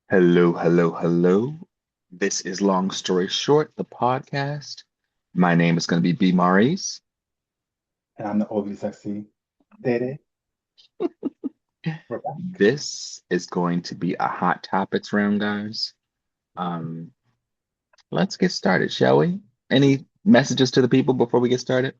Hello, hello, hello. This is Long Story Short, the podcast. My name is going to be B. Maurice. And I'm the overly sexy Dede. We're back. This is going to be a hot topics round, guys. Um, let's get started, shall we? Any messages to the people before we get started?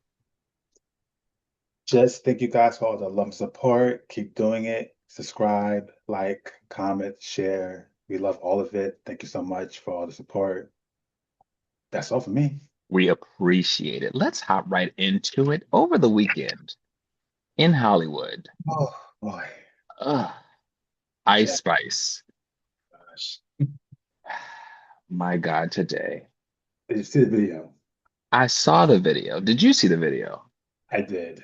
Just thank you guys for all the love and support. Keep doing it. Subscribe, like, comment, share. We love all of it. Thank you so much for all the support. That's all for me. We appreciate it. Let's hop right into it. Over the weekend in Hollywood, Oh boy. ugh, Ice Yeah, Spice. gosh. My God, today. Did you see the video? I saw the video. Did you see the video? I did.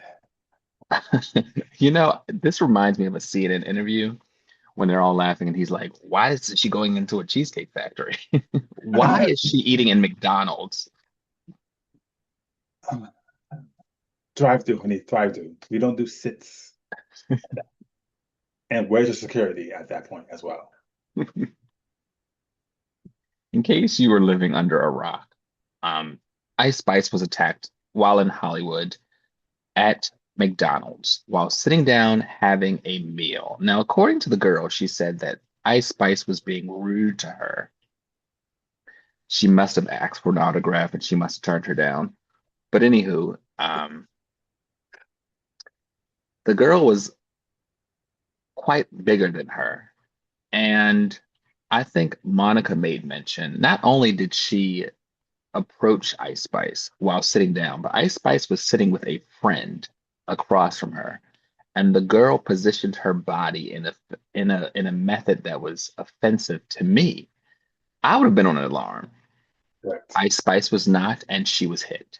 This reminds me of a CNN interview when they're all laughing and he's like, why is she going into a cheesecake factory? Why is she eating in McDonald's? Drive through, honey, drive through. We don't do sits. And where's your security at that point as well? In case you were living under a rock, um, Ice Spice was attacked while in Hollywood at McDonald's while sitting down having a meal. Now, according to the girl, she said that Ice Spice was being rude to her. She must have asked for an autograph and she must have turned her down. But anywho, the girl was quite bigger than her. And I think Monica made mention, not only did she approach Ice Spice while sitting down, but Ice Spice was sitting with a friend across from her. And the girl positioned her body in a method that was offensive to me. I would have been on an alarm. Correct. Ice Spice was not, and she was hit.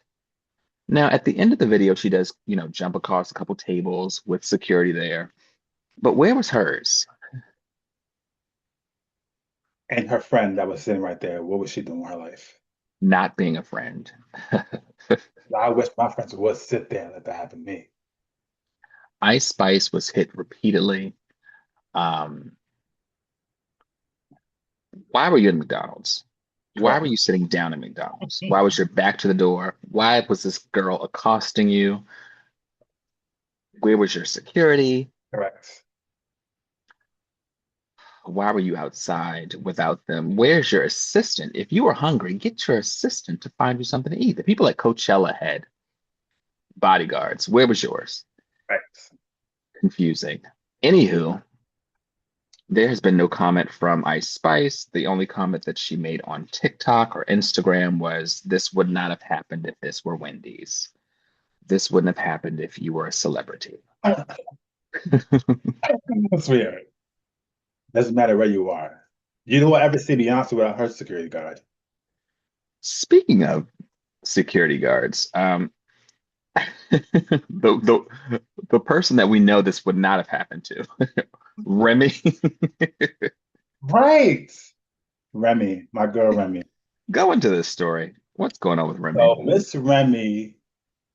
Now, at the end of the video, she does, jump across a couple tables with security there. But where was hers? And her friend that was sitting right there, what was she doing with her life? Not being a friend. I wish my friends would sit there and let that happen to me. Ice Spice was hit repeatedly. Um, why were you in McDonald's? Why were Correct. you sitting down at McDonald's? Why was your back to the door? Why was this girl accosting you? Where was your security? Correct. Why were you outside without them? Where's your assistant? If you were hungry, get your assistant to find you something to eat. The people at Coachella had bodyguards. Where was yours? Right. Confusing. Anywho, there has been no comment from Ice Spice. The only comment that she made on TikTok or Instagram was, this would not have happened if this were Wendy's. This wouldn't have happened if you were a celebrity. That's weird. Doesn't matter where you are. You don't ever see Beyonce without her security guard. Speaking of security guards, the person that we know this would not have happened to, Remy. Right. Remy, my girl Remy. Go into this story. What's going on with Remy? So Miss Remy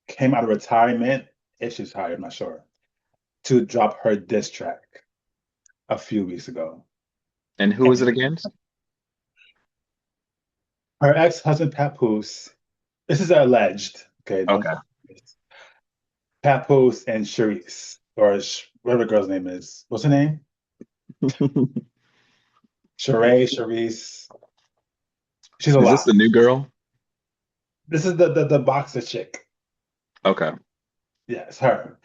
came out of retirement, if she's retired, I'm not sure, to drop her diss track a few weeks ago. And who is it And against? her ex-husband Papoose, this is alleged, okay, don't Okay. quote me. Papoose and Charisse, or whatever the girl's name is. What's her name? Sheree, Charisse. She's a Is this lot. the new girl? This is the boxer chick. Okay. Yes, her.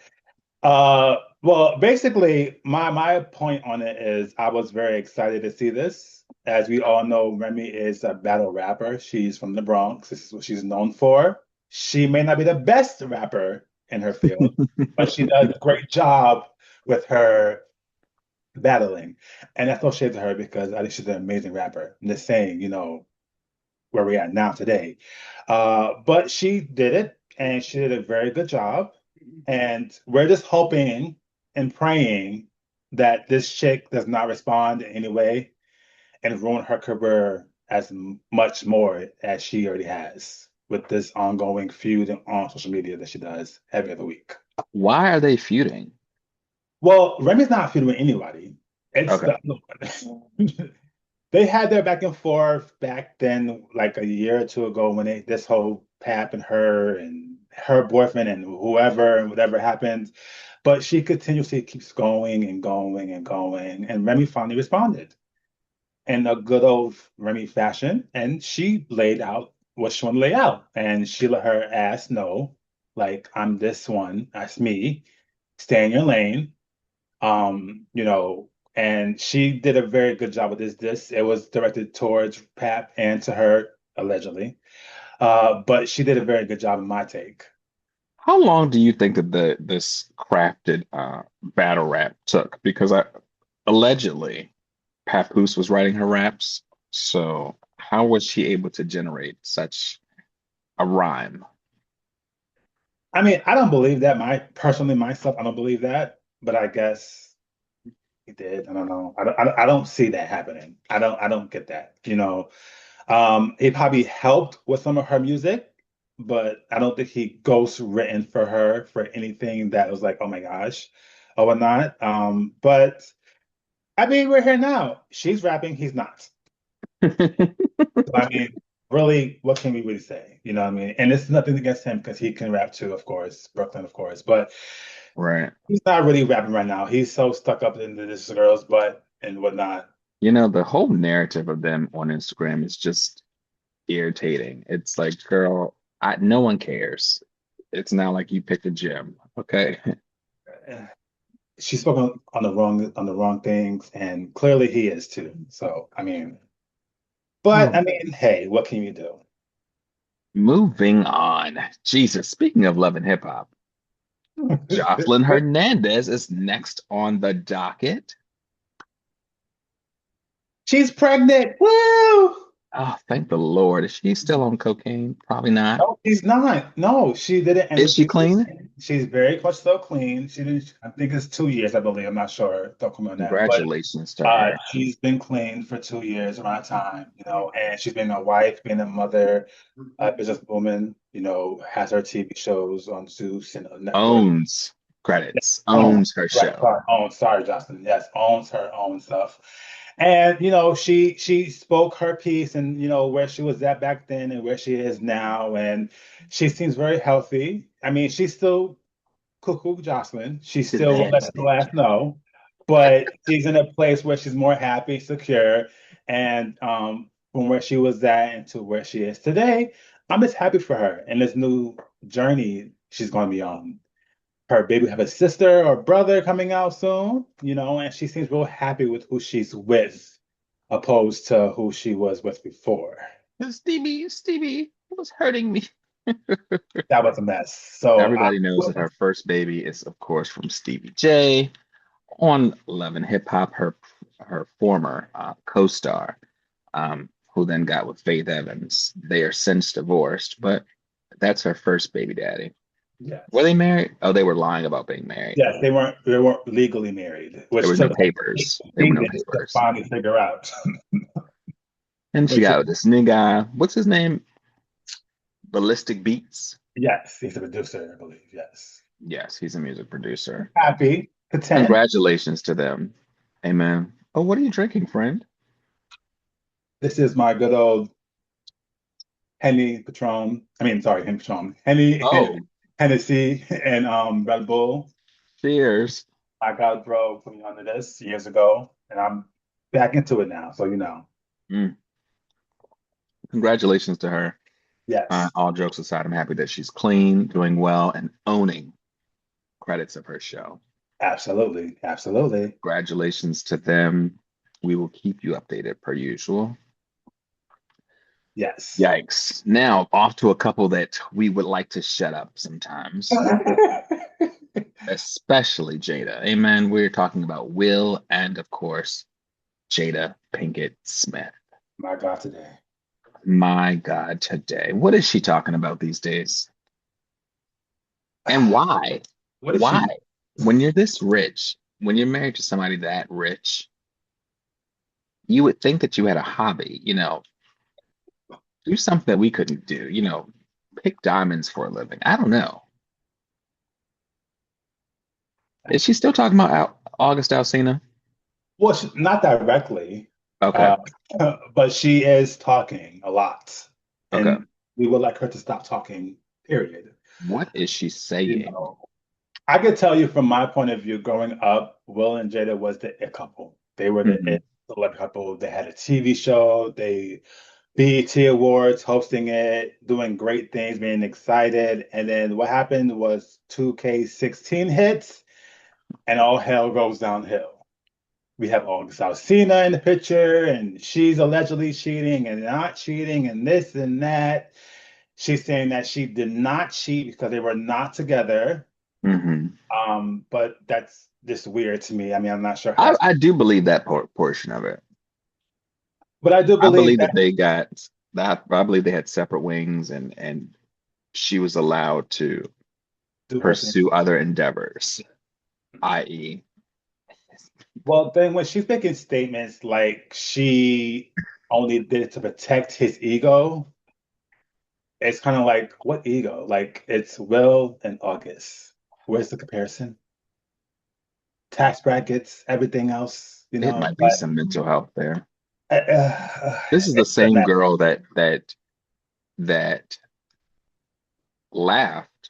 Well, basically, my point on it is I was very excited to see this. As we all know, Remy is a battle rapper. She's from the Bronx. This is what she's known for. She may not be the best rapper in her field, but she does a great job with her battling. And that's no shade to her because I think she's an amazing rapper. I'm just saying, where we're at now today. But she did it, and she did a very good job. And we're just hoping and praying that this chick does not respond in any way and ruin her career as much more as she already has with this ongoing feud on social media that she does every other week. Why are they feuding? Well, Remy's not feuding with anybody. It's Okay. the other one. They had their back and forth back then, like a year or two ago, when this whole Pap and her boyfriend and whoever and whatever happened. But she continuously keeps going and going and going. And Remy finally responded in a good old Remy fashion. And she laid out what she wanted to lay out. And she let her ass know, like, I'm this one, that's me. Stay in your lane. And she did a very good job with this. It was directed towards Pap and to her, allegedly. But she did a very good job in my take. How long do you think that this crafted battle rap took? Because I allegedly Papoose was writing her raps, so how was she able to generate such a rhyme? I mean, I don't believe that. Personally, myself, I don't believe that. But I guess he did. I don't know. I don't see that happening. I don't get that. He probably helped with some of her music, but I don't think he ghost written for her for anything that was like, oh my gosh, or whatnot. But I mean, we're here now. She's rapping, he's not. So, I mean, really, what can we really say? You know what I mean? And it's nothing against him because he can rap too, of course, Brooklyn, of course. But Right. he's not really rapping right now. He's so stuck up into this girl's butt and whatnot. You know, the whole narrative of them on Instagram is just irritating. It's like, girl, no one cares. It's not like you picked a gym, okay? She's spoken on the wrong things, and clearly he is too. So I mean, but Oh. I mean, hey, what can you do? Moving on. Jesus, speaking of love and hip hop, Jocelyn Hernandez is next on the docket. She's pregnant. Woo! Oh, thank the Lord. Is she still on cocaine? Probably not. No, she's not. No, she didn't end Is up she using clean? it. She's very much so clean. She didn't. I think it's 2 years, I believe. I'm not sure. Don't come on that, but Congratulations to her. she's been clean for 2 years around time. And she's been a wife, being a mother, a businesswoman. Has her TV shows on Zeus and Netflix. Owns credits, Owns, owns her right, show. sorry, owns, sorry, Justin. Yes, owns her own stuff. And she spoke her piece and where she was at back then and where she is now. And she seems very healthy. I mean, she's still cuckoo Jocelyn. She She's still won't bad let the bitch. last know, but she's in a place where she's more happy, secure, and from where she was at and to where she is today, I'm just happy for her and this new journey she's going to be on. Her baby have a sister or brother coming out soon, and she seems real happy with who she's with, opposed to who she was with before. Stevie, it was hurting me. That was a mess. So Everybody knows that her first baby is, of course, from Stevie J on Love and Hip Hop, her former co-star, who then got with Faith Evans. They are since divorced, but that's her first baby daddy. Were they yes, married? Oh, they were lying about being married. yes, they weren't legally married, There which was no took papers. There were 18 no minutes to papers. finally figure out. And she Which got with this new guy. What's his name? Ballistic Beats. yes, he's a producer, I believe. Yes, Yes, he's a music producer. happy, content. Congratulations to them. Amen. Oh, what are you drinking, friend? This is my good old Henny Patron. I mean, sorry, Henny Patron. Henny, Oh, Hennessy, and Red Bull. cheers. My God, bro, put me onto this years ago, and I'm back into it now. So Mm, congratulations to her. yes, All jokes aside, I'm happy that she's clean, doing well, and owning credits of her show. absolutely, absolutely, Congratulations to them. We will keep you updated per usual. yes. Yikes. Now, off to a couple that we would like to shut up sometimes, especially Jada. Amen. We're talking about Will and, of course, Jada Pinkett Smith. My God, today. My God, today. What is she talking about these days? And why? What did Why? she? When you're this rich, when you're married to somebody that rich, you would think that you had a hobby, do something that we couldn't do, pick diamonds for a living. I don't know. Is she still talking about August Alsina? Well, not directly. Okay. Uh, but she is talking a lot, Okay. and we would like her to stop talking, period. What is she You saying? know, I could tell you from my point of view, growing up, Will and Jada was the it couple. They were the Hmm. it celeb couple. They had a TV show, they BET Awards, hosting it, doing great things, being excited. And then what happened was 2K16 hits, and all hell goes downhill. We have August Alsina in the picture, and she's allegedly cheating and not cheating, and this and that. She's saying that she did not cheat because they were not together. Hmm. But that's just weird to me. I mean, I'm not sure how I, that's, I do believe that portion of it. but I do I believe believe that that they got that. I believe they had separate wings, and she was allowed to do her thing. pursue other endeavors, i.e., Well, then when she's making statements like she only did it to protect his ego, it's kind of like, what ego? Like it's Will and August. Where's the comparison? Tax brackets, everything else, it might be but some mental health there. This is the it's a same mess. girl that laughed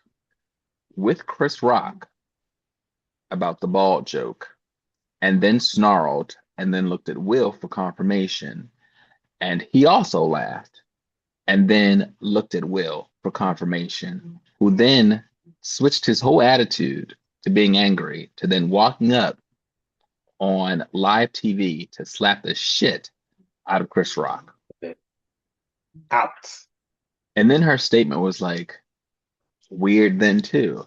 with Chris Rock about the bald joke, and then snarled, and then looked at Will for confirmation, and he also laughed, and then looked at Will for confirmation, who then switched his whole attitude to being angry, to then walking up on live TV to slap the shit out of Chris Rock. Out. And then her statement was like, weird then too.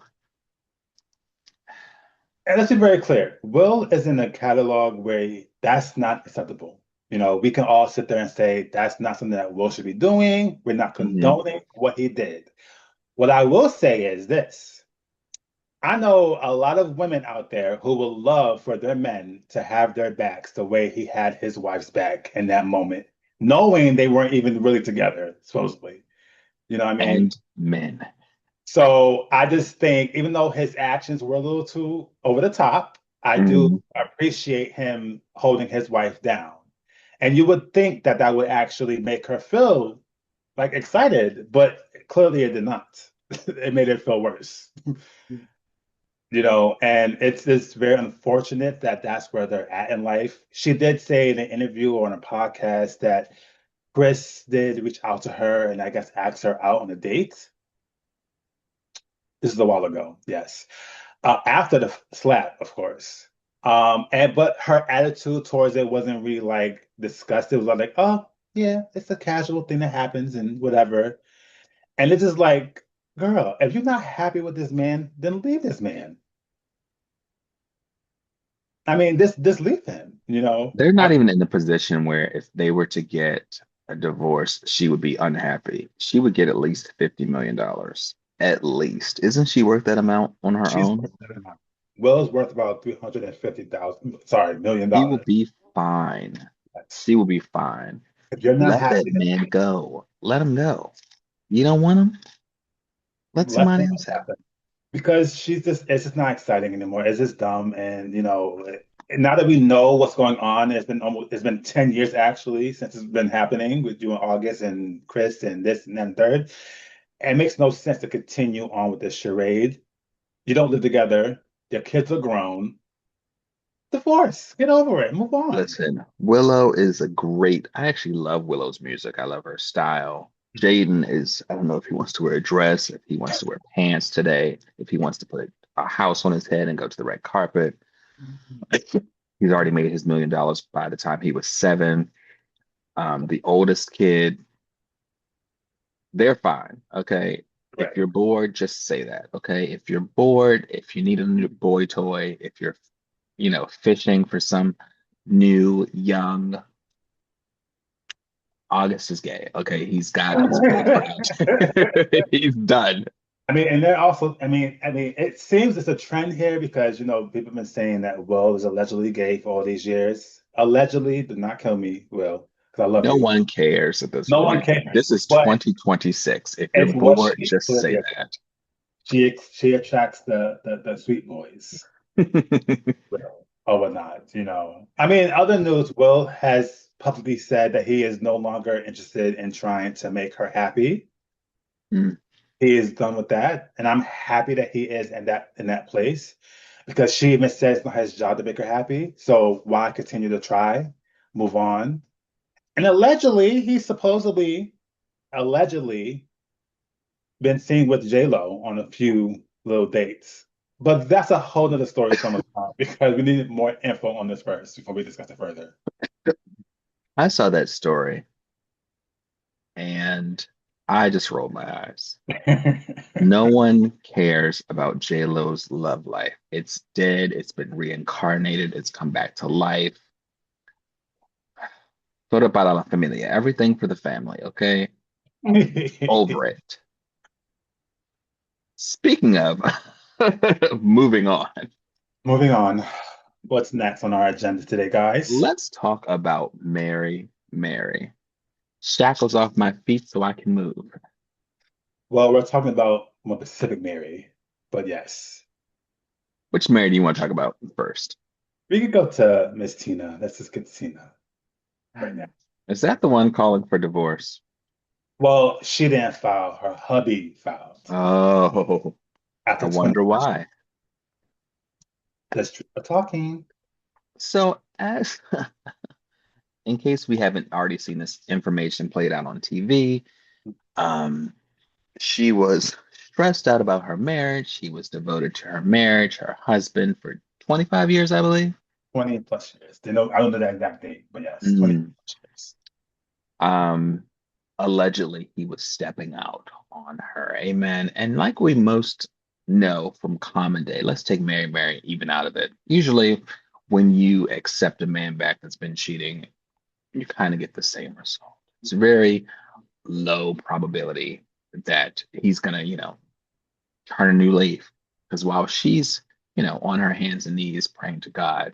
And let's be very clear. Will is in a catalog where that's not acceptable. We can all sit there and say that's not something that Will should be doing. We're not Mhm. condoning what he did. What I will say is this. I know a lot of women out there who would love for their men to have their backs the way he had his wife's back in that moment, knowing they weren't even really together, supposedly. You know what I mean? And men. So I just think, even though his actions were a little too over the top, I do Mhm. appreciate him holding his wife down. And you would think that that would actually make her feel like excited, but clearly it did not. It made it feel worse, and it's just very unfortunate that that's where they're at in life. She did say in an interview or on a podcast that Chris did reach out to her and I guess asked her out on a date. This is a while ago, yes. After the slap, of course. And but her attitude towards it wasn't really like disgusted. It was like, oh yeah, it's a casual thing that happens and whatever. And it's just like, girl, if you're not happy with this man, then leave this man. I mean, this leave him, They're I not even in the position where if they were to get a divorce, she would be unhappy. She would get at least $50 million. At least. Isn't she worth that amount on her she's own? worth that amount. Will is worth about 350,000, sorry, million She will dollars. be fine. That's, She will be fine. if you're not Let that happy, then man go. Let him go. You don't want him? Let let somebody him else have him. happen. Because it's just not exciting anymore. It's just dumb. And now that we know what's going on, it's been 10 years actually since it's been happening with you and August and Chris and this and then third. It makes no sense to continue on with this charade. You don't live together, your kids are grown. Divorce. Get over it. Move on. Listen, Willow is a great. I actually love Willow's music. I love her style. Jaden is, I don't know if he wants to wear a dress, if he wants to wear pants today, if he wants to put a house on his head and go to the red carpet. He's already made his $1 million by the time he was 7. The oldest kid, they're fine. Okay. If Right. you're bored, just say that. Okay. If you're bored, if you need a new boy toy, if you're, fishing for some new young August is gay. Okay, he's got his boyfriend. He's done. I mean, and they're also, it seems it's a trend here because, people have been saying that Will is allegedly gay for all these years. Allegedly, do not kill me, Will, because I love No you. one cares at this No one point. cares. This is But 2026. If you're it's what bored, she just say clearly that. she attracts the sweet boys, Will, or whatnot. I mean, other news, Will has publicly said that he is no longer interested in trying to make her happy. Mm. He is done with that, and I'm happy that he is in that place because she even says it's not his job to make her happy. So why continue to try, move on? And allegedly, he's supposedly allegedly been seen with J Lo on a few little dates. But that's a whole nother story some time because we need more info on this first before we discuss it further. I saw that story and I just rolled my eyes. No one cares about J-Lo's love life. It's dead, it's been reincarnated, it's come back to life. Todo para la familia. Everything for the family, okay? Over it. Speaking of, moving on, Moving on. What's next on our agenda today, guys? let's talk about Mary, Mary. Shackles off my feet so I can move. Well, we're talking about more Pacific Mary, but yes, Which Mary do you want to talk about first? we could go to Miss Tina. Let's just get to Tina right now. Is that the one calling for divorce? Well, she didn't file. Her hubby filed Oh, I after 20 wonder years. why. That's true. We're talking. So, as in case we haven't already seen this information played out on TV, um, she was stressed out about her marriage. She was devoted to her marriage, her husband for 25 years, I believe. 20 plus years. They know I don't know the exact date, but yes, 20 Mm. plus years. Um, Allegedly, he was stepping out on her. Amen. And like we most know from common day, let's take Mary Mary even out of it. Usually, when you accept a man back that's been cheating, you kind of get the same result. It's very low probability that he's gonna, turn a new leaf. Because while she's, on her hands and knees praying to God.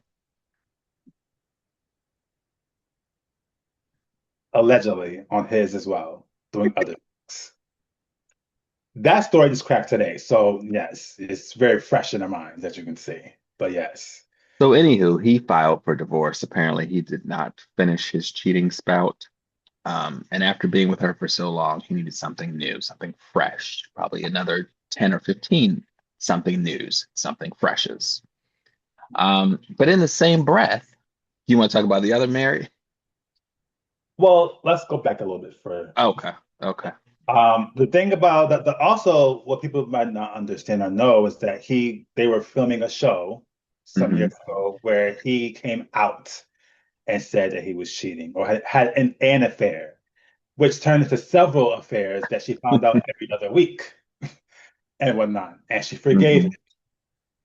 Allegedly on his as well, doing other things. That story just cracked today. So yes, it's very fresh in our minds, as you can see. But yes. So, anywho, he filed for divorce. Apparently, he did not finish his cheating spout. And after being with her for so long, he needed something new, something fresh, probably another 10 or 15 something news, something freshes. But in the same breath, you want to talk about the other Mary? Well, let's go back a little bit further. Okay, okay. The thing about that, also what people might not understand or know is that they were filming a show some Hmm. years ago where he came out and said that he was cheating or had an affair, which turned into several affairs that she found out every other week and whatnot, and she forgave him.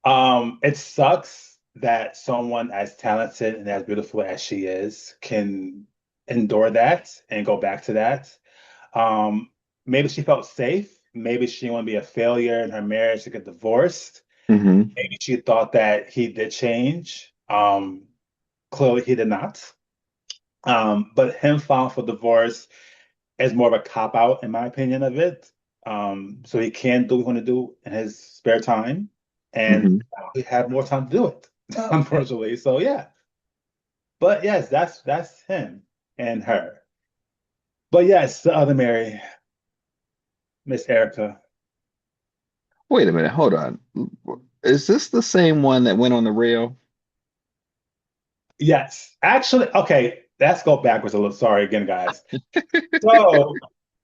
Hmm. It sucks that someone as talented and as beautiful as she is can endure that and go back to that. Maybe she felt safe. Maybe she didn't want to be a failure in her marriage to get divorced. Hmm. Maybe she thought that he did change. Clearly, he did not. But him filing for divorce is more of a cop out, in my opinion, of it. So he can do what he want to do in his spare time, and Hmm. we have more time to do it, unfortunately. So yeah. But yes, that's him and her. But yes, the other Mary, Miss Erica. Wait a minute, hold on. Is this the same one that went on the rail? Yes, actually, okay, let's go backwards a little. Sorry again, guys. So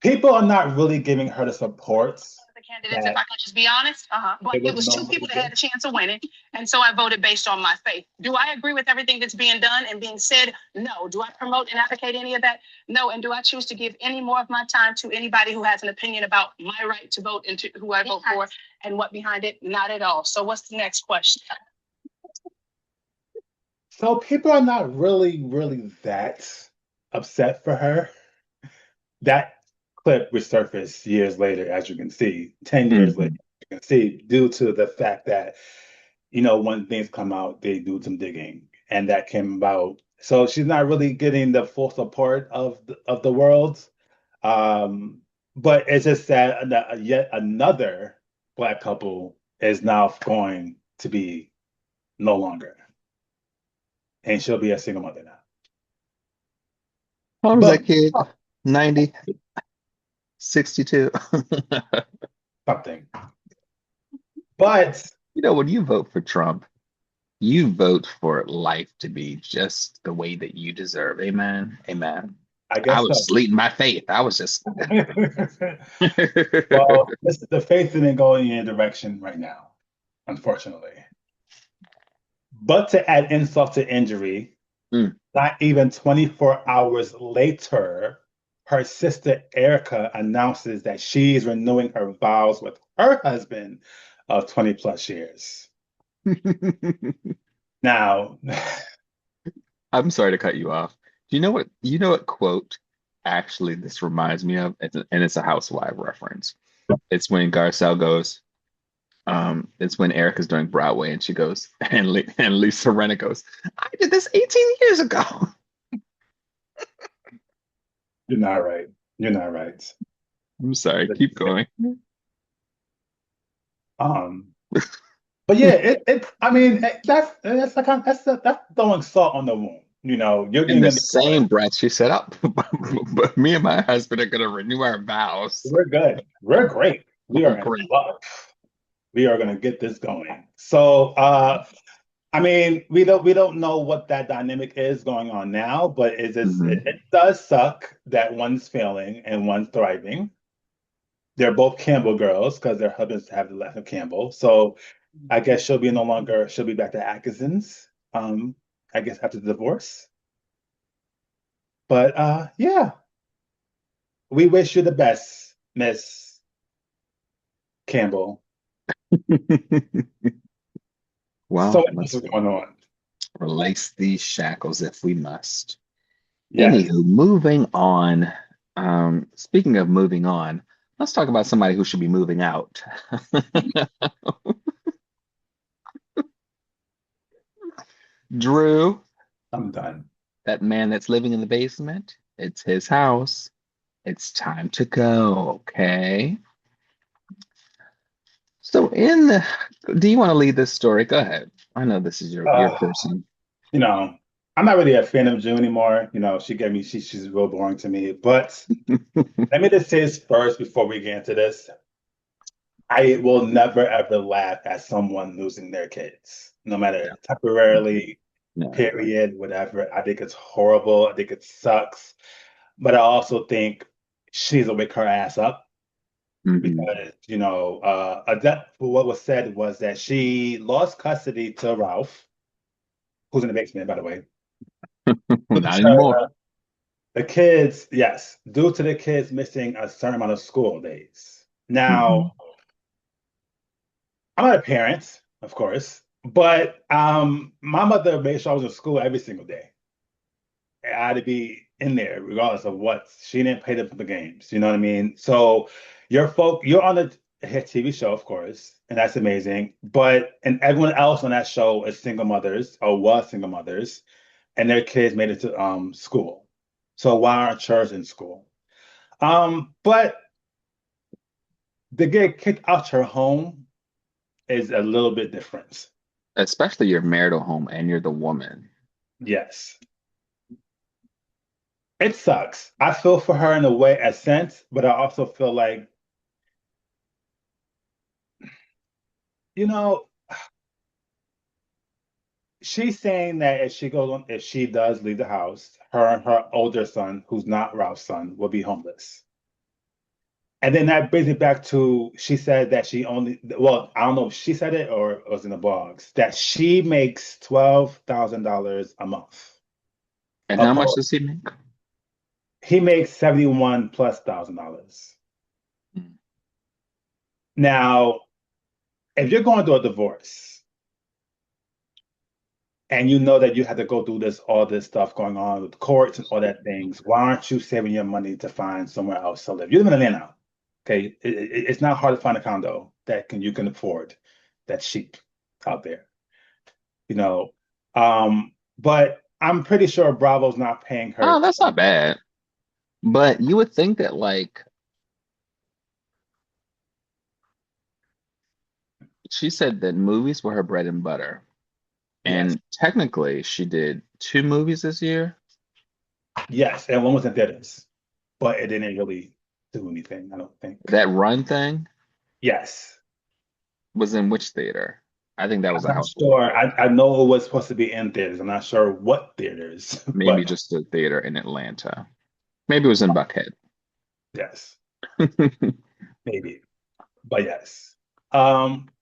people are not really giving her the support The candidates, if that I could just be honest, but it it would was two people normally that give. had a chance of winning, and so I voted based on my faith. Do I agree with everything that's being done and being said? No. Do I promote and advocate any of that? No. And do I choose to give any more of my time to anybody who has an opinion about my right to vote and to who I vote for and what behind it? Not at all. So what's the next question? So people are not really that upset for her. That clip resurfaced years later, as you can see, 10 years later, Hmm. you can see, due to the fact that, when things come out, they do some digging, and that came about. So she's not really getting the full support of the world. Um, but it's just that yet another Black couple is now going to be no longer, and she'll be a single mother now. How old was But that kid? 90, 62. something. But You know, when you vote for Trump, you vote for life to be just the way that you deserve. Amen. Amen. I I guess was so. sleeping my faith. I was just Well, the faith didn't go in your direction right now, unfortunately. But to add insult to injury, Mm. not even 24 hours later, her sister Erica announces that she is renewing her vows with her husband of 20 plus years. Now, I'm sorry to cut you off. Do you know what quote actually this reminds me of? And it's a housewife reference. It's when Garcelle goes, it's when Erica's doing Broadway and she goes, and Lisa Renna goes, I did this 18 years ago. you're not right. You're not right. I'm sorry, keep going. Um, but yeah, I mean, that's like that's throwing salt on the wound. You know, you're In getting the a divorce. same breath, she said, "Oh, but me and my husband are gonna renew our vows." We're good. We're great. We are in Great. love. We are gonna get this going. So, I mean, we don't know what that dynamic is going on now, but Mhm. it does suck that one's failing and one's thriving. They're both Campbell girls because their husbands have the left of Campbell. So I guess she'll be back to Atkinson's. I guess after the divorce. But yeah, we wish you the best, Miss Campbell. So Well, what else let's is going on? release these shackles if we must. Yes. Anywho, moving on. Speaking of moving on, let's talk about somebody who should be moving out. Drew, I'm done. that man that's living in the basement, it's his house. It's time to go, okay? So do you want to lead this story? Go ahead. I know this is your Uh, person. you know, I'm not really a fan of June anymore. You know, she's real boring to me. But let me just say this first before we get into this. I will never ever laugh at someone losing their kids, no matter Yeah. temporarily, Yeah. period, whatever. I think it's horrible. I think it sucks. But I also think she needs to wake her ass up Hmm. because, what was said was that she lost custody to Ralph, who's in the basement, by the way. Not anymore. The kids, yes, due to the kids missing a certain amount of school days. Hmm. Now, I'm not a parent, of course, but my mother made sure I was in school every single day. I had to be in there regardless of what. She didn't pay the games. You know what I mean? So you're on a hit TV show, of course, and that's amazing. And everyone else on that show is single mothers or was single mothers, and their kids made it to school. So why aren't yours in school? But to get kicked out your home is a little bit different. Especially your marital home and you're the woman. Yes. It sucks. I feel for her in a way, a sense, but I also feel like, you know, she's saying that if she does leave the house, her and her older son, who's not Ralph's son, will be homeless. And then that brings me back to she said that well, I don't know if she said it or it was in the blogs, that she makes $12,000 a month. And how much Oppo- does he make? He makes 71 plus $1,000. Mm. Now, if you're going through a divorce and you know that you had to go through all this stuff going on with courts and all that things, why aren't you saving your money to find somewhere else to live? You live in Atlanta, okay? It's not hard to find a condo you can afford that's cheap out there, you know. But I'm pretty sure Bravo's not paying her. Oh, that's not bad. But you would think that like she said that movies were her bread and butter. Yes, And technically she did two movies this year. Yes, and one was in theaters, but it didn't really do anything, I don't think. That Run thing Yes. was in which theater? I think that I'm was a not house of sure. horror. I know it was supposed to be in theaters. I'm not sure what theaters, Maybe but just a theater in Atlanta. Maybe it was in Buckhead. yes, maybe. But yes.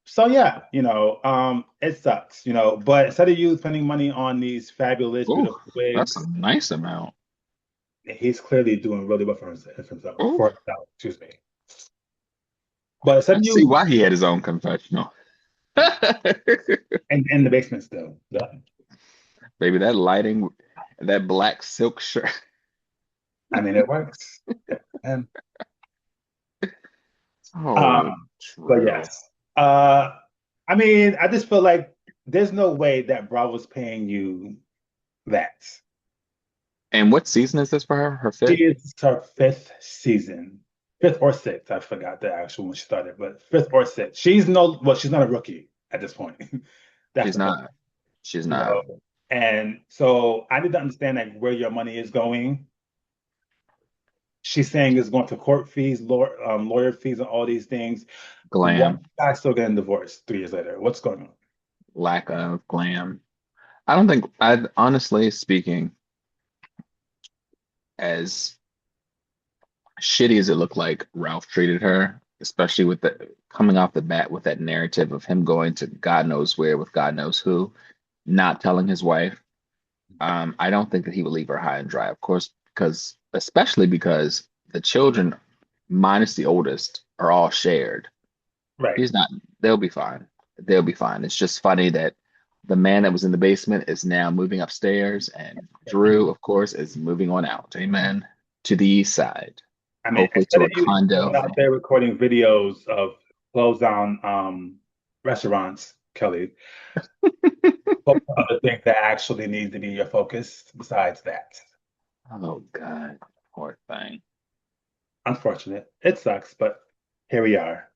So yeah, it sucks, but instead of you spending money on these fabulous, Ooh, beautiful that's a wigs, nice amount. he's clearly doing really well Ooh, for himself, excuse me. But instead I of see you why he had his own confessional. in the basement still. Yeah. Baby, that lighting, that black silk shirt. I mean, it works. And Oh, um, but true. yes. Uh I mean, I just feel like there's no way that Bravo's paying you that. And what season is this for her? Her She fifth? is her fifth season, fifth or sixth. I forgot the actual when she started, but fifth or sixth. She's not a rookie at this point. That's She's the point, not. She's you not. know. And so I need to understand like where your money is going. She's saying it's going to court fees, lawyer fees, and all these things. Why Glam. guys still getting divorced 3 years later? What's going on? Lack of glam. I don't think, I honestly speaking, as shitty as it looked like Ralph treated her, especially with the coming off the bat with that narrative of him going to God knows where with God knows who, not telling his wife. I don't think that he would leave her high and dry, of course, because especially because the children, minus the oldest, are all shared. Right. He's not, they'll be fine. They'll be fine. It's just funny that the man that was in the basement is now moving upstairs, and Drew, of course, is moving on out. Amen. To the east side, I mean, hopefully instead to of a you going condo. out there recording videos of closed down restaurants, Kelly, what other things that actually need to be your focus besides that? Oh God, poor thing. Unfortunate. It sucks, but here we are.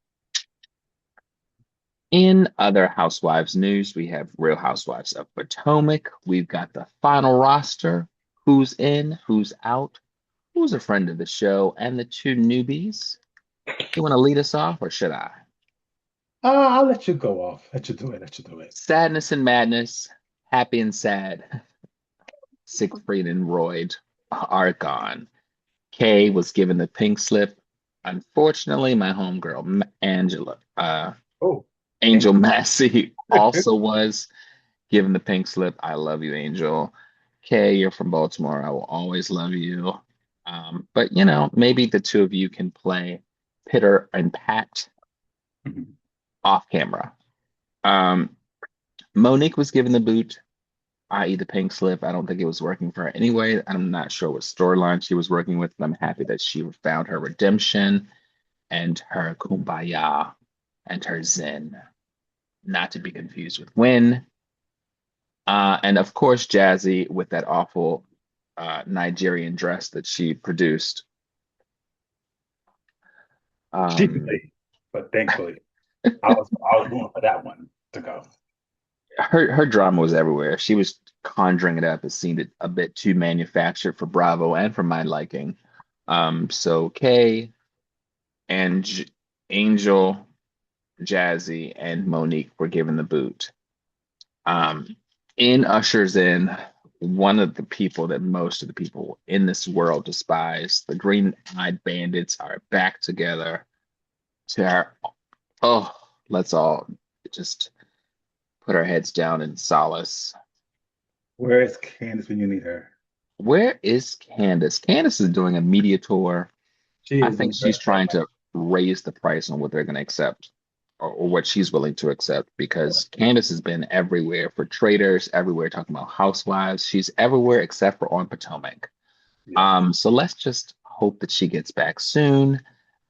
In other Housewives news, we have Real Housewives of Potomac. We've got the final roster. Who's in, who's out, who's a friend of the show, and the two newbies. You want to lead us off, or should I? I'll let you go off. Let you do it. Let you do it. Sadness and madness, happy and sad. Siegfried and Royd are gone. Kay was given the pink slip. Unfortunately, my homegirl Oh, Angel thank Massey, you. also was given the pink slip. I love you, Angel. Kay, you're from Baltimore. I will always love you. But maybe the two of you can play Pitter and Pat off camera. Um, Monique was given the boot, i.e., the pink slip. I don't think it was working for her anyway. I'm not sure what storyline she was working with, but I'm happy that she found her redemption and her kumbaya and her zen, not to be confused with Win. And of course, Jazzy with that awful Nigerian dress that she produced. Um, Cheaply, but thankfully, I was going for that one to go. her drama was everywhere. She was conjuring it up. It seemed a bit too manufactured for Bravo and for my liking. So Kay and Angel, Jazzy, and Monique were given the boot. In ushers in one of the people that most of the people in this world despise. The green-eyed bandits are back together to our, oh, let's all just put our heads down in solace. Where is Candace when you need her? Where is Candace? Candace is doing a media tour. She I is think doing she's her trying to raise the price on what they're going to accept, or what she's willing to accept, because Candace has been everywhere for traders, everywhere talking about housewives. She's everywhere except for on Potomac. yes. So let's just hope that she gets back soon,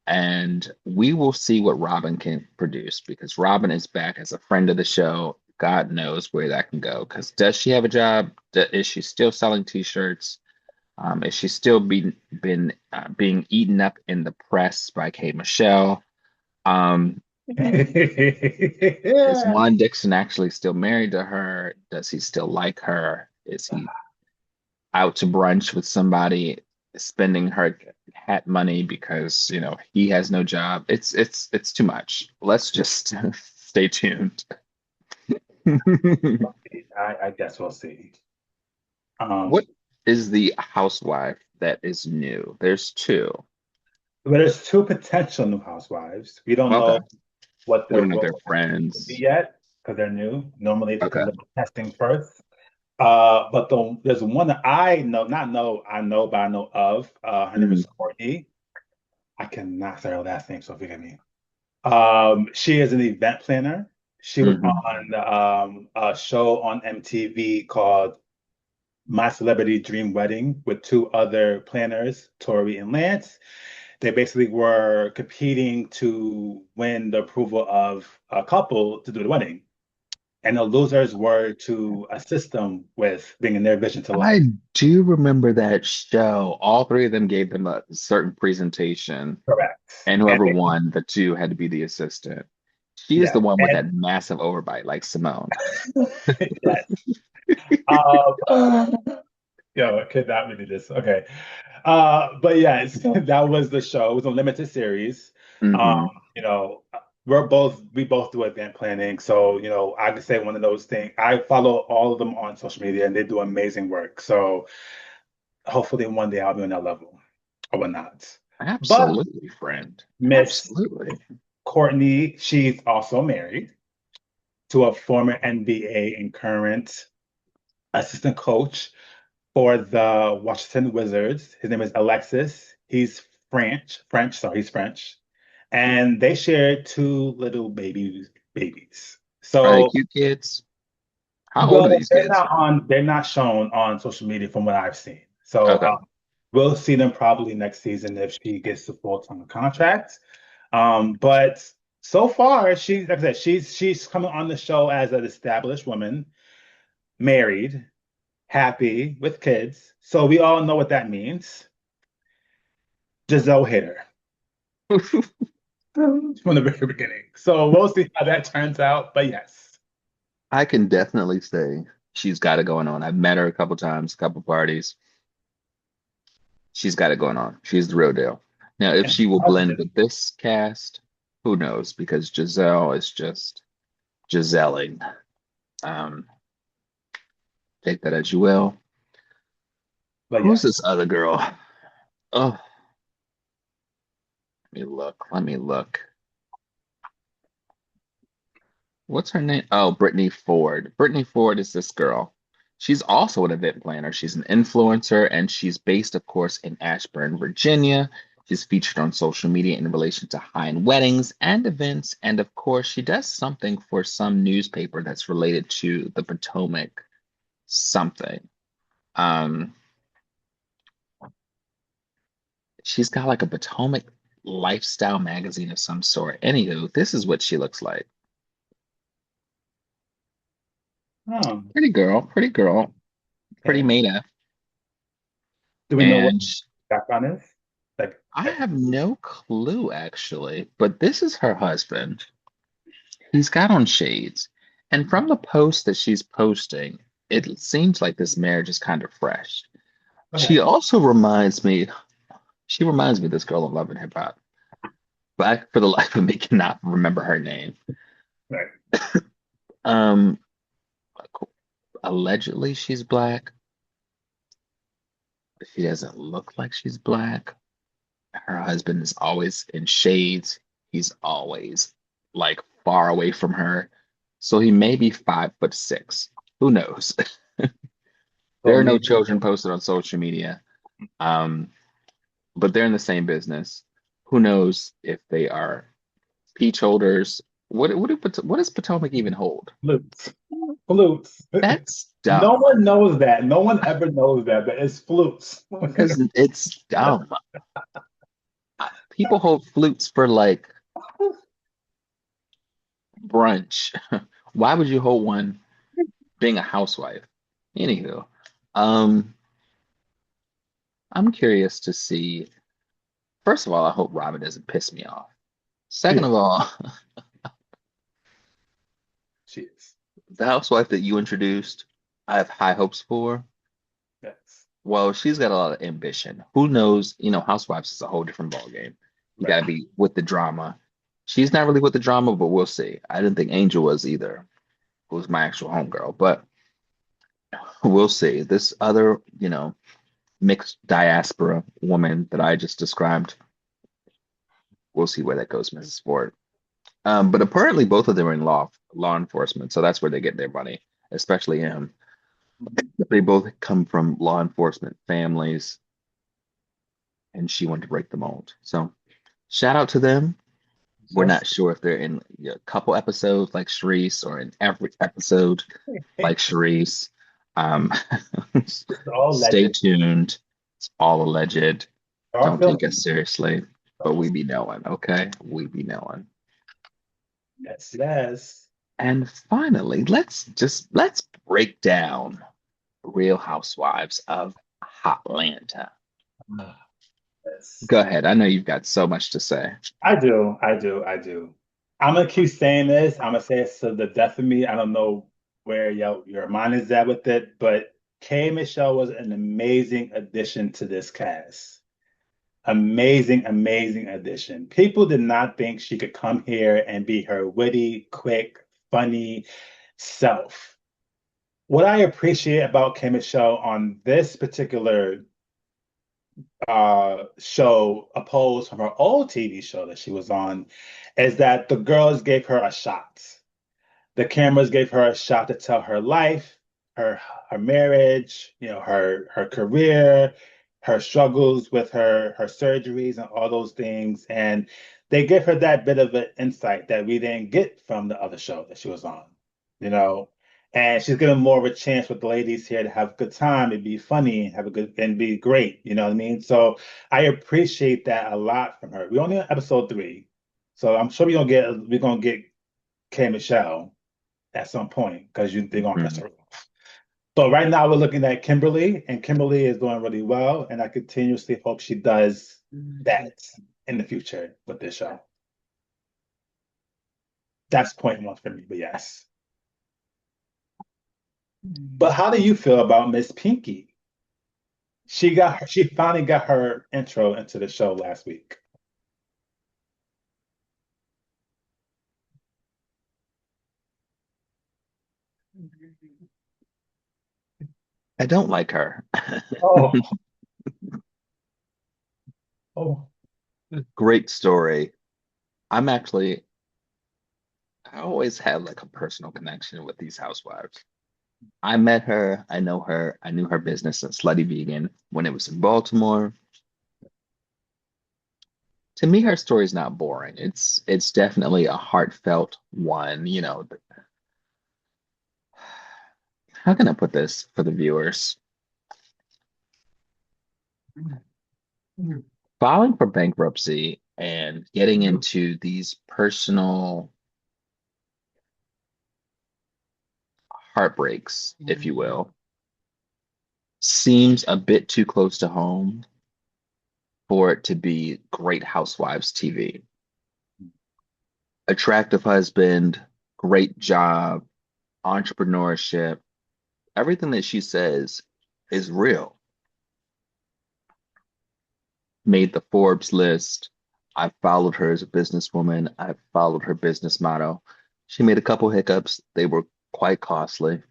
and we will see what Robin can produce, because Robin is back as a friend of the show. God knows where that can go. Because does she have a job? Is she still selling T-shirts? Is she still being eaten up in the press by K Michelle? Um, is Juan Dixon actually still married to her? Does he still like her? Is he? out to brunch with somebody, spending her hat money because, he has no job. It's too much. Let's just stay tuned. I guess we'll see. Um, What is the housewife that is new? There's two. but there's two potential new housewives. We don't Okay. know what We their don't know if they're role will be friends. yet because they're new. Normally, they Okay. come to testing first. But there's one that I know, not know, I know, but I know of. Her name Mm-hmm. is Courtney. I cannot say her last name, so forgive me. She is an event planner. She was Mm-hmm. on a show on MTV called My Celebrity Dream Wedding with two other planners, Tori and Lance. They basically were competing to win the approval of a couple to do the wedding. And the losers were to assist them with bringing their vision to I life. do remember that show. All three of them gave them a certain presentation, Correct. and And whoever they, won, the two had to be the assistant. She is yes, the one with and that massive overbite, like Simone. yes. Um, Yo, I could not really do this. Okay. But yes, that was the show. It was a limited series. Um, Hmm. you know, we both do event planning. So, I could say one of those things. I follow all of them on social media and they do amazing work. So hopefully one day I'll be on that level or whatnot. But Absolutely, friend. Miss Absolutely. Courtney, she's also married to a former NBA and current assistant coach for the Washington Wizards. His name is Alexis. He's sorry, he's French. And they share two little babies. Are they So, cute kids? How old are well, these kids? they're not shown on social media from what I've seen. So, Okay. we'll see them probably next season if she gets the full-time contract. But so far, like I said, she's coming on the show as an established woman, married, happy with kids. So we all know what that means. Giselle hit her from the very beginning. So we'll see how that turns out. But yes, I can definitely say she's got it going on. I've met her a couple times, a couple parties. She's got it going on. She's the real deal. Now, if and she will blend husband, with this cast, who knows? Because Giselle is just Giselling. Um, take that as you will. but Who's yes, this other girl? Oh, let me look. Let me look. What's her name? Oh, Brittany Ford. Brittany Ford is this girl. She's also an event planner. She's an influencer, and she's based, of course, in Ashburn, Virginia. She's featured on social media in relation to high-end weddings and events. And of course, she does something for some newspaper that's related to the Potomac something. Um, she's got like a Potomac lifestyle magazine of some sort. Anywho, this is what she looks like. um, Pretty girl, pretty okay. made up. Do we know what And background is? Like, I have no clue actually, but this is her husband. He's got on shades. And from the post that she's posting, it seems like this marriage is kind of fresh. She okay, also reminds me of this girl in Love and Hip Hop. But I, for the life of me, cannot remember her name. right. Um, allegedly she's black, but she doesn't look like she's black. Her husband is always in shades. He's always like far away from her. So he may be 5'6". Who knows? So There are no maybe children posted on social media. Um, but they're in the same business. Who knows if they are peach holders? What does Potomac even hold? flutes. Flutes. That's No dumb one knows that. No one ever knows that, but it's flutes. because it's dumb. People hold flutes for like brunch. Why would you hold one being a housewife? Anywho, um, I'm curious to see. First of all, I hope Robin doesn't piss me off. Second Yeah, of all, she is. the housewife that you introduced, I have high hopes for. Yes. Well, she's got a lot of ambition. Who knows? Housewives is a whole different ballgame. You got to Right. be with the drama. She's not really with the drama, but we'll see. I didn't think Angel was either, who was my actual homegirl, but we'll see. This other, mixed diaspora woman that I just described, we'll see where that goes, Mrs. Ford. But apparently both of them are in law enforcement, so that's where they get their money, especially him. They both come from law enforcement families, and she wanted to break the mold. So shout out to them. We're Just not sure if they're in a couple episodes like Sharice or in every episode like Sharice. Um, it's all stay legend. tuned. It's all alleged. All Don't take filmed. us seriously, but we be knowing, okay? We be knowing. Yes, yes. And finally, let's break down Real Housewives of Hotlanta. Ah, yes. Go ahead. I know you've got so much to say. I do, I do, I do. I'm gonna keep saying this. I'm gonna say it to the death of me. I don't know where your mind is at with it, but K Michelle was an amazing addition to this cast. Amazing, amazing addition. People did not think she could come here and be her witty, quick, funny self. What I appreciate about K Michelle on this particular show opposed from her old TV show that she was on is that the girls gave her a shot. The cameras gave her a shot to tell her life, her her marriage, her career, her struggles with her surgeries and all those things. And they give her that bit of an insight that we didn't get from the other show that she was on, you know. And she's given more of a chance with the ladies here to have a good time and be funny and have a good and be great, you know what I mean? So I appreciate that a lot from her. We only on episode 3. So I'm sure we're gonna get K Michelle at some point because they're gonna piss Mhm. her off. So right now we're looking at Kimberly, and Kimberly is doing really well, and I continuously hope she does that in the future with this show. That's point one for me, but yes. But how do you feel about Miss Pinky? She finally got her intro into the show last week. I don't like her. Oh, oh, Great story. I'm actually, I always had like a personal connection with these housewives. I met her, I know her, I knew her business at Slutty Vegan when it was in Baltimore. To me, her story is not boring. It's definitely a heartfelt one. How can I put this for the viewers? Filing for bankruptcy and getting into these personal heartbreaks, if you will, seems a bit too close to home for it to be Great Housewives TV. Attractive husband, great job, entrepreneurship, everything that she says is real. Made the Forbes list. I've followed her as a businesswoman. I've followed her business motto. She made a couple hiccups. They were quite costly.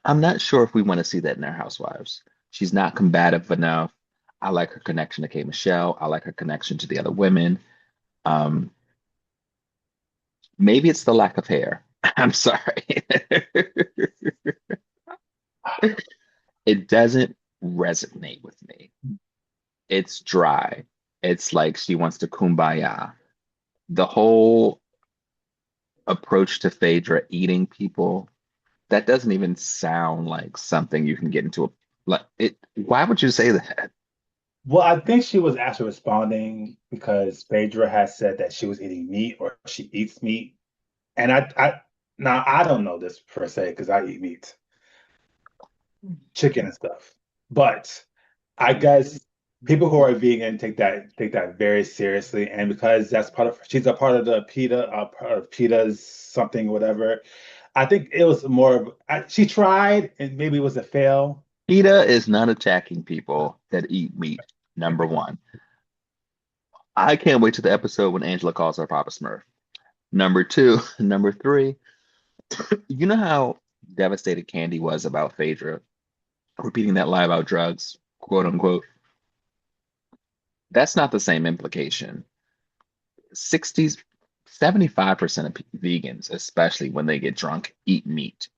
I'm not sure if we want to see that in our housewives. She's not combative enough. I like her connection to K. Michelle. I like her connection to the other women. Um, Maybe it's the lack of hair. I'm sorry. It doesn't resonate with me. It's dry. It's like she wants to kumbaya. The whole approach to Phaedra eating people, that doesn't even sound like something you can get into a like it. Why would you say that? well, I think she was actually responding because Phaedra has said that she was eating meat or she eats meat. And now I don't know this per se because I eat meat, chicken and stuff. But I guess people who are vegan take that very seriously, and because that's she's a part of the PETA, part of PETA's something whatever. I think it was more of she tried and maybe it was a fail, PETA is not attacking people that eat meat. Number one. I can't wait to the episode when Angela calls her Papa Smurf. Number two, number three, you know how devastated Candy was about Phaedra repeating that lie about drugs, quote unquote. That's not the same implication. 60s, 75% of vegans, especially when they get drunk, eat meat.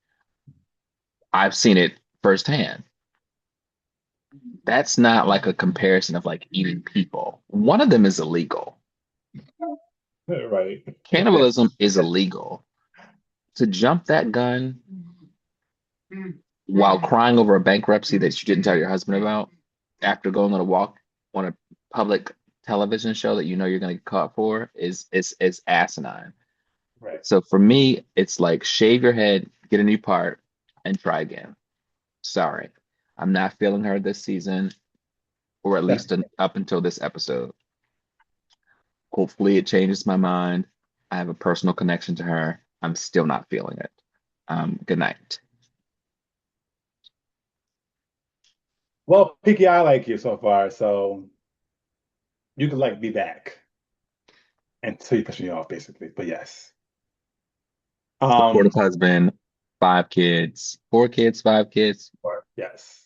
I've seen it firsthand. That's not like a comparison of like eating people. One of them is illegal. Right. Cannibalism is illegal. To jump that gun while crying over a bankruptcy that you didn't tell your husband about after going on a walk on a public television show that you know you're going to get caught for is asinine. Right. So for me, it's like shave your head, get a new part, and try again. Sorry, I'm not feeling her this season, or at least up until this episode. Hopefully, it changes my mind. I have a personal connection to her. I'm still not feeling it. Good night. Well, Pinky, I like you so far, so you could like be back until you push me off, basically. But yes. Supportive husband, 5 kids, 4 kids, 5 kids. Or yes.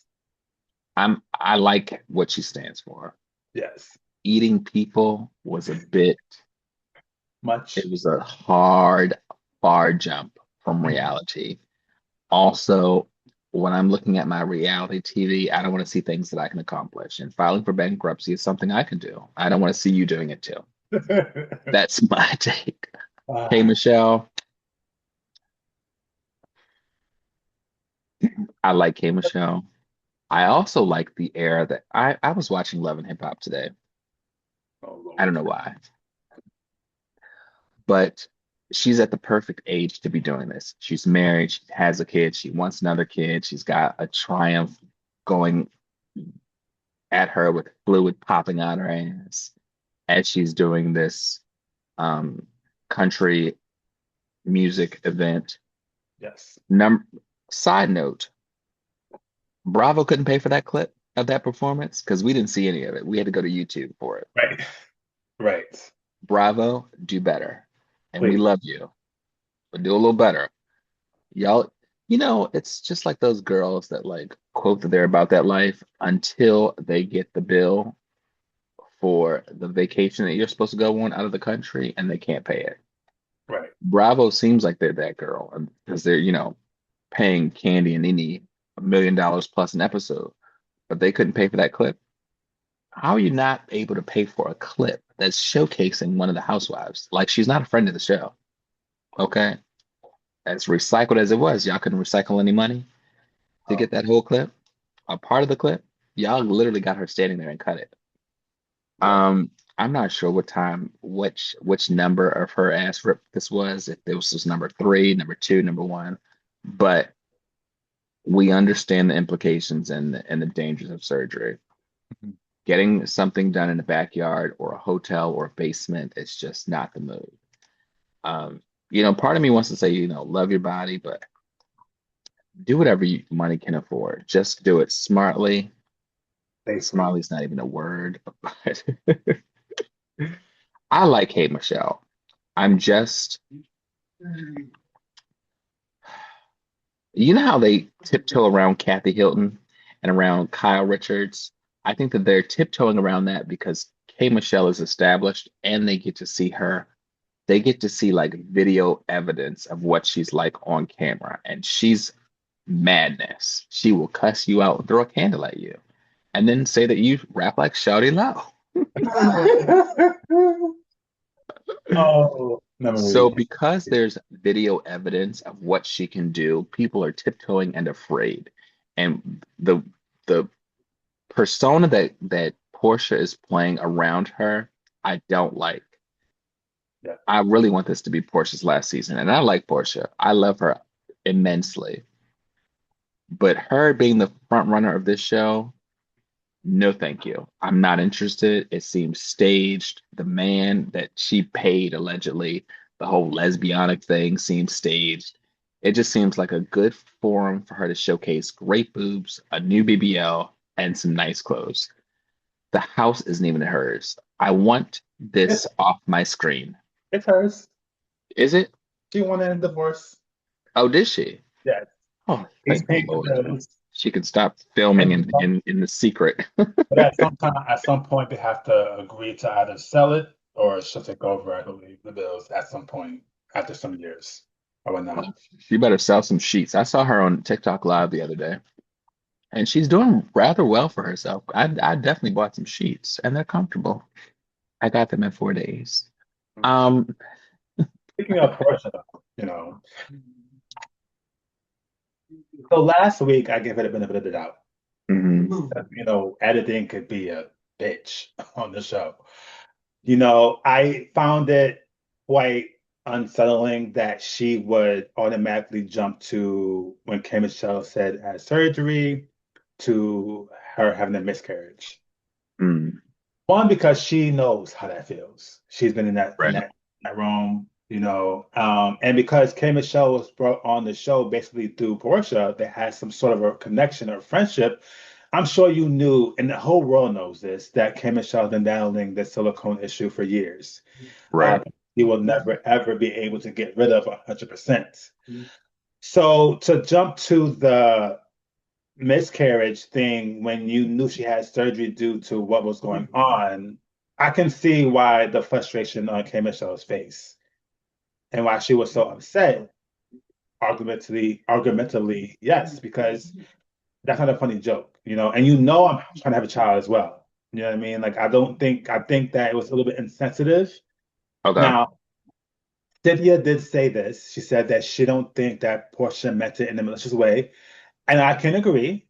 I like what she stands for. Yes. Eating people was a bit, Much. it was a hard, far jump from reality. Also, when I'm looking at my reality TV, I don't want to see things that I can accomplish. And filing for bankruptcy is something I can do. I don't want to see you doing it too. That's my take. Hey, Michelle. I like K Michelle. I also like the era that I was watching Love and Hip Hop today. oh, I don't know why, but she's at the perfect age to be doing this. She's married, she has a kid, she wants another kid, she's got a triumph going at her with fluid popping out her ass as she's doing this um, country music event. Yes. Side note, Bravo couldn't pay for that clip of that performance because we didn't see any of it. We had to go to YouTube for it. Right. Right. Bravo, do better. And we Please. love you, but do a little better. Y'all, it's just like those girls that like quote that they're about that life until they get the bill for the vacation that you're supposed to go on out of the country and they can't pay it. Right. Bravo seems like they're that girl because they're, paying Candy and Nene $1 million plus an episode, but they couldn't pay for that clip. How are you not able to pay for a clip that's showcasing one of the housewives? Like she's not a friend of the show. Okay. As recycled as it was, y'all couldn't recycle any money to get that whole clip. A part of the clip, y'all literally got her standing there and cut it. I'm not sure which number of her ass rip this was, if this was number 3, number 2, number 1, but we understand the implications and the dangers of surgery. Mhm. Getting something done in a backyard or a hotel or a basement is just not the move. Part of me wants to say, love your body, but do whatever money can afford. Just do it smartly. Smartly is not even a word, but I like Hey Michelle. I'm just, you know how they tiptoe around Kathy Hilton and around Kyle Richards? I think that they're tiptoeing around that because K Michelle is established and they get to see her. They get to see like video evidence of what she's like on camera, and she's madness. She will cuss you out and throw a candle at you, and then say that you rap like Shawty Low. Oh, So memory. because there's video evidence of what she can do, people are tiptoeing and afraid. And the persona that Portia is playing around her, I don't like. Yeah. I really want this to be Portia's last season. And I like Portia. I love her immensely. But her being the front runner of this show, no, thank you. I'm not interested. It seems staged. The man that she paid allegedly, the whole lesbianic thing seems staged. It just seems like a good forum for her to showcase great boobs, a new BBL, and some nice clothes. The house isn't even hers. I want It's this off my screen. it's hers. Is it? She wanted a divorce. Oh, did she? Yes. Oh, He's thank the paying the Lord. bills. She can stop filming And in the secret. but at some point, they have to agree to either sell it or she'll take over, I believe, the bills at some point after some years or whatnot. Well, she better sell some sheets. I saw her on TikTok Live the other day, and she's doing rather well for herself. I definitely bought some sheets, and they're comfortable. I got them in 4 days. Um, Speaking of Portia, you know, so last week I gave her the benefit of the doubt. mhm, Editing could be a bitch on the show. I found it quite unsettling that she would automatically jump to when K. Michelle said had surgery to her having a miscarriage. mm, One, because she knows how that feels. She's been in right, that room, and because K. Michelle was brought on the show basically through Portia, that has some sort of a connection or friendship. I'm sure you knew, and the whole world knows this, that K. Michelle's been battling the silicone issue for years. Uh, right, he will never ever be able to get rid of 100%. So to jump to the miscarriage thing when you knew she had surgery due to what was going on, I can see why the frustration on K. Michelle's face and why she was so upset. Argumentatively, yes, because that's not a funny joke, and I'm trying to have a child as well. You know what I mean? Like I think that it was a little bit insensitive. okay. Now, Cynthia did say this. She said that she don't think that Portia meant it in a malicious way, and I can agree.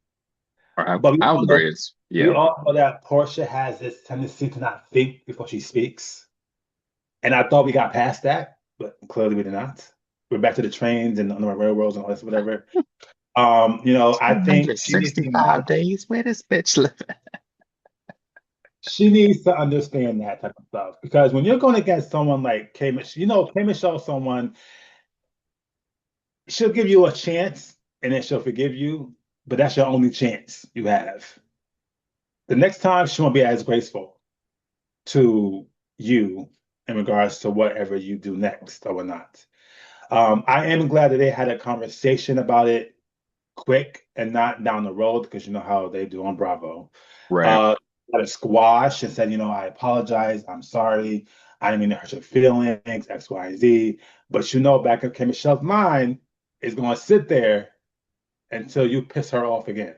But I would agree. It's we yeah. all know that Portia has this tendency to not think before she speaks, and I thought we got past that, but clearly we did not. We're back to the trains and on the railroads and all this whatever. I think she needs to 265 days. Where this bitch live? she needs to understand that type of stuff because when you're going against someone like K. Michelle, K. Michelle, someone she'll give you a chance and then she'll forgive you, but that's your only chance you have. The next time she won't be as graceful to you in regards to whatever you do next or whatnot. I am glad that they had a conversation about it quick and not down the road because you know how they do on Bravo. Right. Uh, Had a squash and said, I apologize, I'm sorry, I didn't mean to hurt your feelings, X, Y, and Z. But back in K. Michelle's mind is going to sit there until you piss her off again.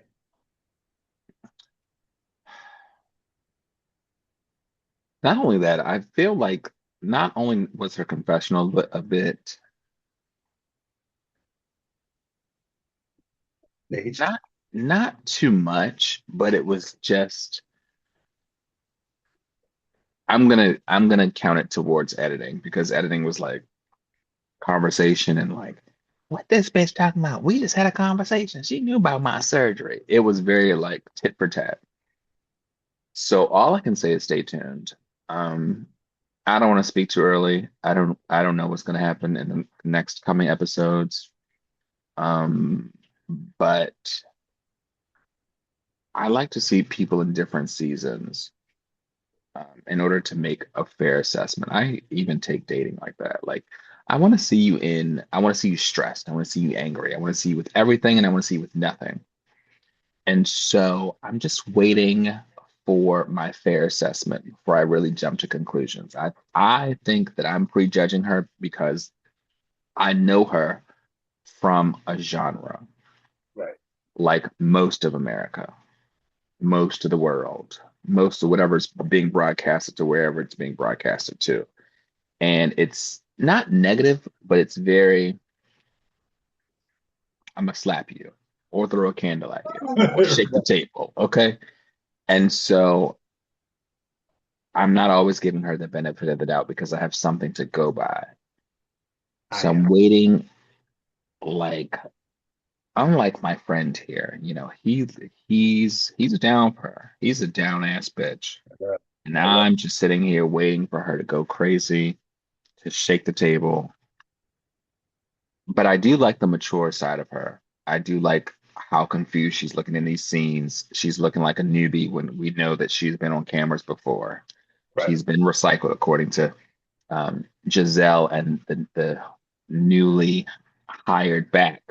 Not only that, I feel like not only was her confessional, but a bit Staged. not not too much, but it was just I'm gonna count it towards editing because editing was like conversation and like what this bitch talking about? We just had a conversation. She knew about my surgery. It was very like tit for tat. So all I can say is stay tuned. Um, I don't want to speak too early. I don't know what's gonna happen in the next coming episodes. Um, but I like to see people in different seasons in order to make a fair assessment. I even take dating like that. Like, I want to see you stressed. I want to see you angry. I want to see you with everything and I want to see you with nothing. And so I'm just waiting for my fair assessment before I really jump to conclusions. I think that I'm prejudging her because I know her from a genre, Right. like most of America, most of the world, most of whatever's being broadcasted to wherever it's being broadcasted to. And it's not negative, but it's very, I'm gonna slap you or throw a candle at you or shake the table. Okay. And so I'm not always giving her the benefit of the doubt because I have something to go by. I So I'm am. waiting, like, unlike my friend here, he's down for her. He's a down ass bitch. And I love I'm just sitting here waiting for her to go crazy, to shake the table. but I do like the mature side of her. I do like how confused she's looking in these scenes. She's looking like a newbie when we know that she's been on cameras before. Right. She's been recycled, according to Giselle and the newly hired back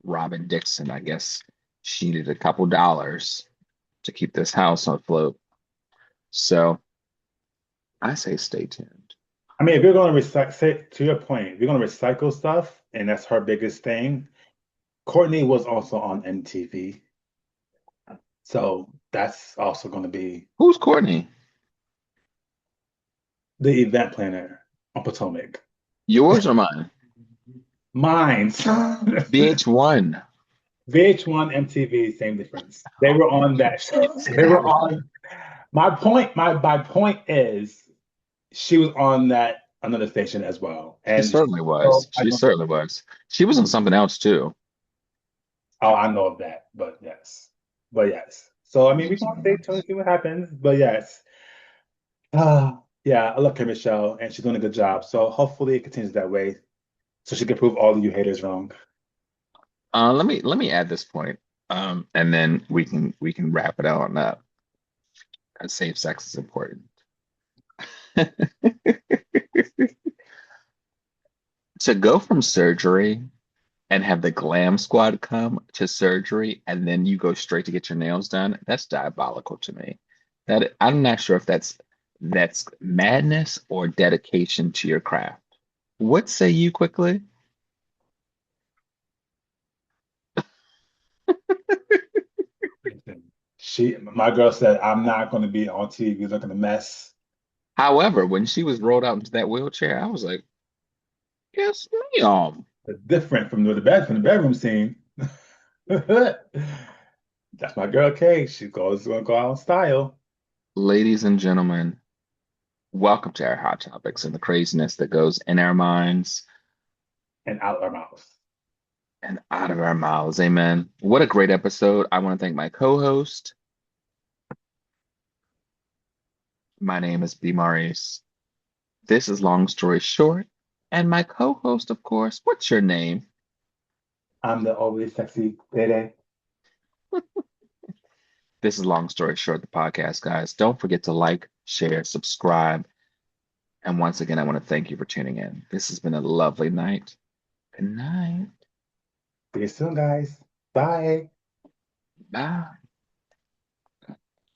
Robin Dixon. I guess she needed a couple dollars to keep this house afloat. So I say stay tuned. I mean, if you're going to recycle, say, to your point, if you're going to recycle stuff, and that's her biggest thing, Courtney was also on MTV. So that's also going to be Who's Courtney? the event planner on Potomac. Yours or mine? Mine's. VH1. VH1, MTV, same difference. They were on that show. They were Exactly. on. My point is, she was on that another station as well, She and certainly was. so I She don't. certainly was. She was on something else too. Oh, I know of that, but yes. So I She mean, was we on can something stay tuned else. and see what happens. But yes, yeah, I love her, Michelle, and she's doing a good job. So hopefully it continues that way, so she can prove all of you haters wrong. Let me add this point, and then we can wrap it on up. Safe sex is important. To go from surgery and have the glam squad come to surgery and then you go straight to get your nails done, that's diabolical to me. That I'm not sure if that's madness or dedication to your craft. What say you quickly? My girl said, "I'm not going to be on TV looking a mess." However, when she was rolled out into that wheelchair, I was like, yes, ma'am. It's different from the bedroom scene. That's my girl Kay. She goes gonna go out in style Ladies and gentlemen, welcome to our hot topics and the craziness that goes in our minds and out our mouth. and out of our mouths. Amen. What a great episode. I want to thank my co-host. My name is B. Maurice. This is Long Story Short. And my co-host, of course, what's your name? I'm the overly sexy lady. This is Long Story Short, the podcast, guys. Don't forget to like, share, subscribe. And once again, I want to thank you for tuning in. This has been a lovely night. Good night. See you soon, guys. Bye. Bye.